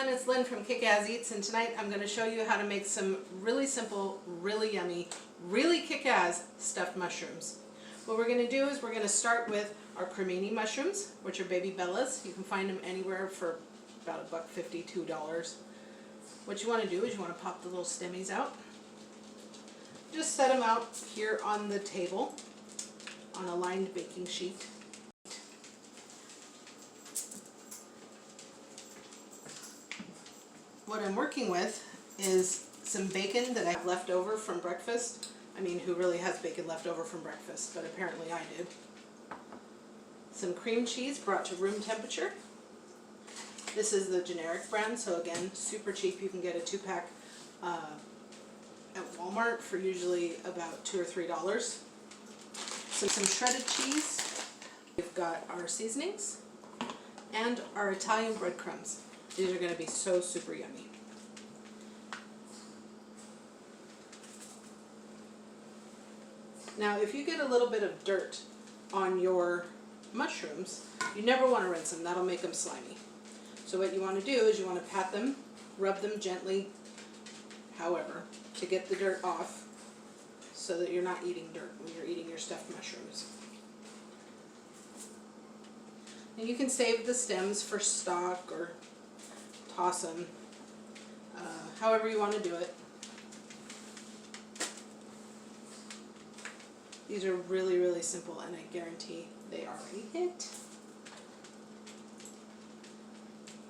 everyone, it's Lynn from KickAzzEats, and tonight I'm going to show you how to make some really simple, really yummy, really kick-ass stuffed mushrooms. What we're going to do is we're going to start with our cremini mushrooms, which are baby bellas. You can find them anywhere for about $1.50, $2. What you want to do is you want to pop the little stemmies out. Just set them out here on the table on a lined baking sheet. What I'm working with is some bacon that I have left over from breakfast. I mean, who really has bacon left over from breakfast, but apparently I did. Some cream cheese brought to room temperature. This is the generic brand, so again, super cheap. You can get a 2-pack at Walmart for usually about $2 or $3. Some shredded cheese. We've got our seasonings and our Italian breadcrumbs. These are going to be so super yummy. Now, if you get a little bit of dirt on your mushrooms, you never want to rinse them. That'll make them slimy. So what you want to do is you want to pat them, rub them gently, however, to get the dirt off so that you're not eating dirt when you're eating your stuffed mushrooms. And you can save the stems for stock or toss them, however you want to do it. These are really, really simple, and I guarantee they are a hit.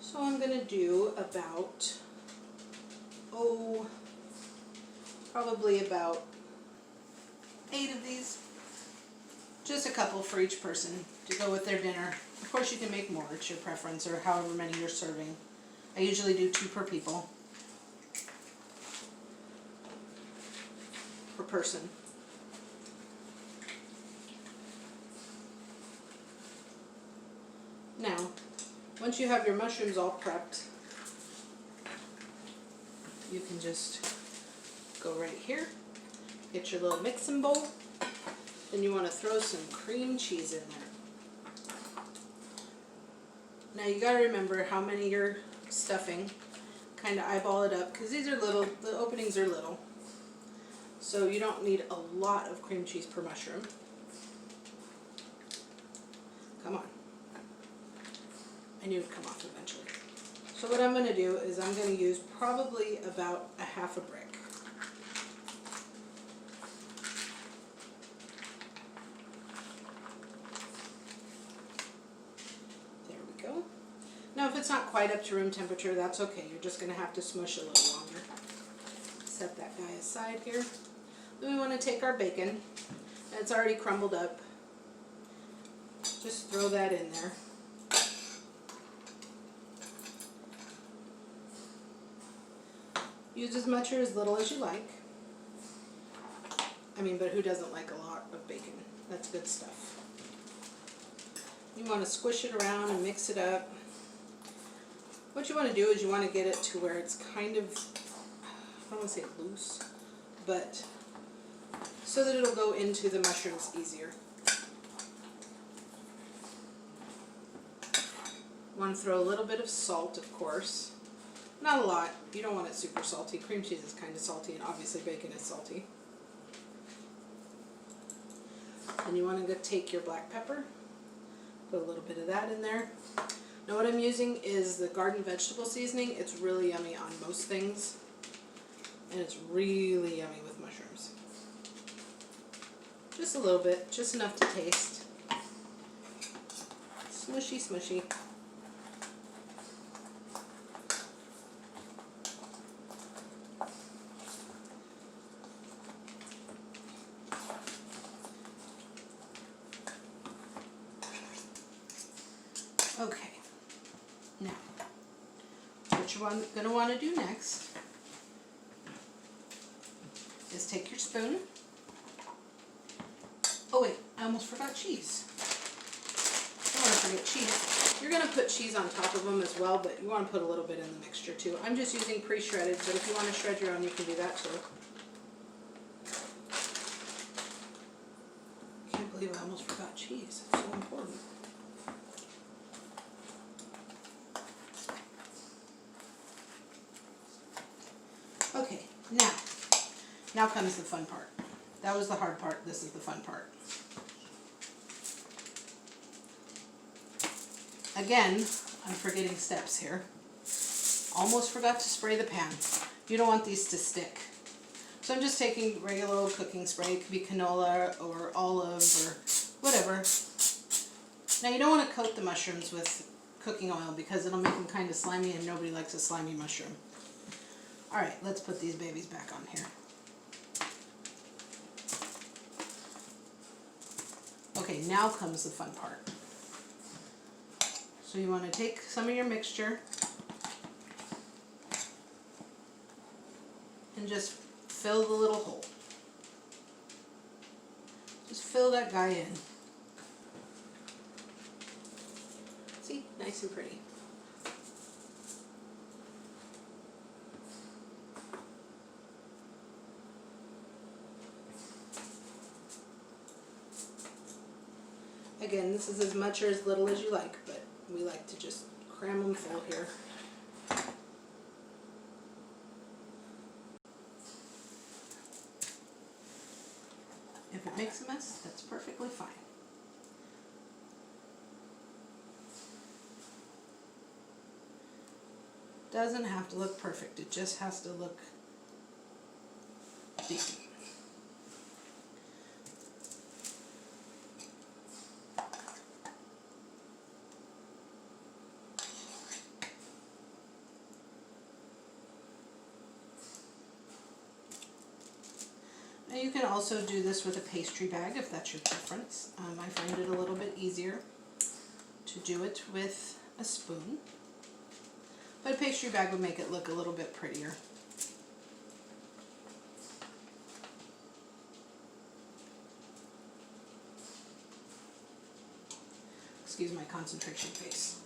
So I'm going to do about, probably about 8 of these. Just a couple for each person to go with their dinner. Of course you can make more, it's your preference, or however many you're serving. I usually do 2 per people, per person. Now, once you have your mushrooms all prepped, you can just go right here, get your little mixing bowl, and you want to throw some cream cheese in there. Now you got to remember how many you're stuffing, kind of eyeball it up, because these are little, the openings are little, so you don't need a lot of cream cheese per mushroom. Come on. I knew it would come off eventually. So what I'm going to do is I'm going to use probably about a half a brick. Now if it's not quite up to room temperature, that's okay. You're just going to have to smush a little longer. Set that guy aside here. Then we want to take our bacon, and it's already crumbled up. Just throw that in there. Use as much or as little as you like. I mean, but who doesn't like a lot of bacon? That's good stuff. You want to squish it around and mix it up. What you want to do is you want to get it to where it's kind of, I don't want to say loose, but so that it'll go into the mushrooms easier. Want to throw a little bit of salt, of course. Not a lot. You don't want it super salty. Cream cheese is kind of salty, and obviously bacon is salty. And you want to go take your black pepper, put a little bit of that in there. Now what I'm using is the garden vegetable seasoning. It's really yummy on most things, and it's really yummy with mushrooms. Just a little bit, just enough to taste. Smushy, smushy. Okay. Now, what you're going to want to do next is take your spoon. Oh wait, I almost forgot cheese. Don't want to forget cheese. You're going to put cheese on top of them as well, but you want to put a little bit in the mixture too. I'm just using pre-shredded, but if you want to shred your own, you can do that too. Can't believe I almost forgot cheese. It's so important. Now comes the fun part. That was the hard part. This is the fun part. Again, I'm forgetting steps here. Almost forgot to spray the pan. You don't want these to stick. So I'm just taking regular old cooking spray. It could be canola or olive or whatever. Now you don't want to coat the mushrooms with cooking oil because it'll make them kind of slimy, and nobody likes a slimy mushroom. Alright, let's put these babies back on here. Okay, now comes the fun part. So you want to take some of your mixture and just fill the little hole. Just fill that guy in. See? Nice and pretty. Again, this is as much or as little as you like, but we like to just cram them full here. If it makes a mess, that's perfectly fine. Doesn't have to look perfect, it just has to look decent. Now you can also do this with a pastry bag if that's your preference. I find it a little bit easier to do it with a spoon, but a pastry bag would make it look a little bit prettier. Excuse my concentration face.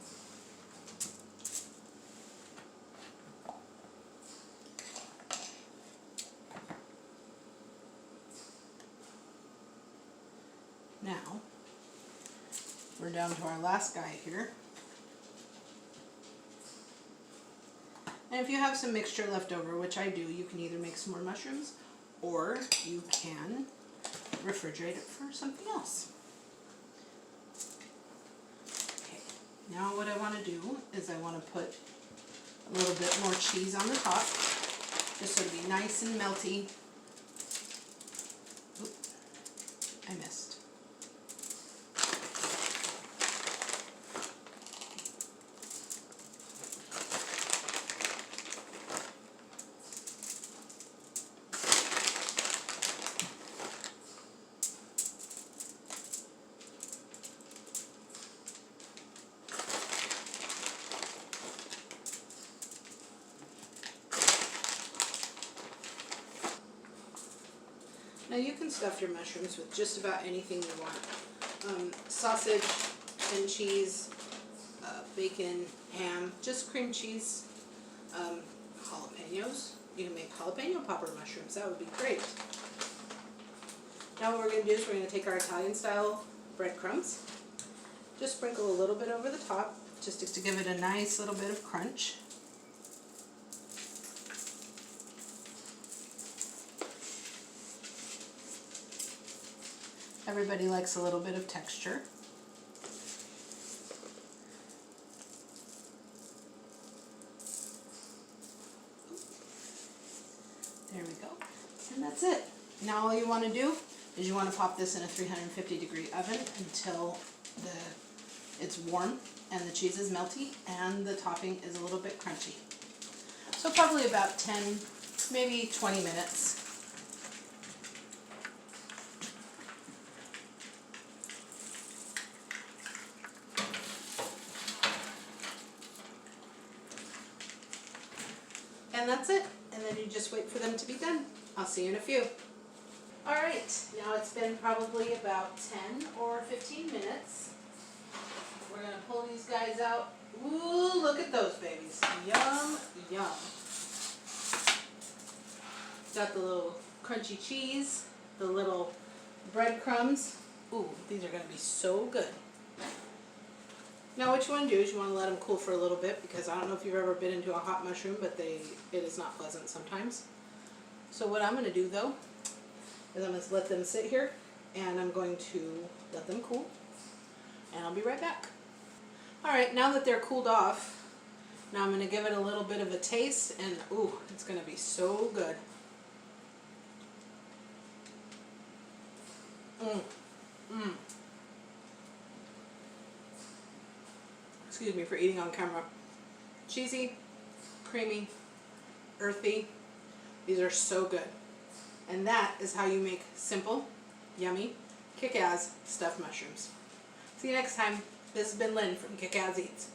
Now, we're down to our last guy here. And if you have some mixture left over, which I do, you can either make some more mushrooms or you can refrigerate it for something else. Okay, now what I want to do is I want to put a little bit more cheese on the top, just so it'll be nice and melty. Oop, I missed. Now you can stuff your mushrooms with just about anything you want. Sausage and cheese, bacon, ham, just cream cheese, jalapenos. You can make jalapeno popper mushrooms. That would be great. Now what we're going to do is we're going to take our Italian style breadcrumbs. Just sprinkle a little bit over the top just to give it a nice little bit of crunch. Everybody likes a little bit of texture. There we go. And that's it. Now all you want to do is you want to pop this in a 350-degree oven until it's warm and the cheese is melty and the topping is a little bit crunchy. So probably about 10, maybe 20 minutes. And that's it. And then you just wait for them to be done. I'll see you in a few. Alright, now it's been probably about 10 or 15 minutes. We're going to pull these guys out. Ooh, look at those babies. Yum, yum. Got the little crunchy cheese, the little breadcrumbs. Ooh, these are going to be so good. Now what you want to do is you want to let them cool for a little bit, because I don't know if you've ever bit into a hot mushroom, but it is not pleasant sometimes. So what I'm going to do though is I'm going to let them sit here and I'm going to let them cool, and I'll be right back. Alright, now that they're cooled off, now I'm going to give it a little bit of a taste, and ooh, it's going to be so good. Excuse me for eating on camera. Cheesy, creamy, earthy. These are so good. And that is how you make simple, yummy, Kickazz stuffed mushrooms. See you next time. This has been Lynn from KickAzzEats.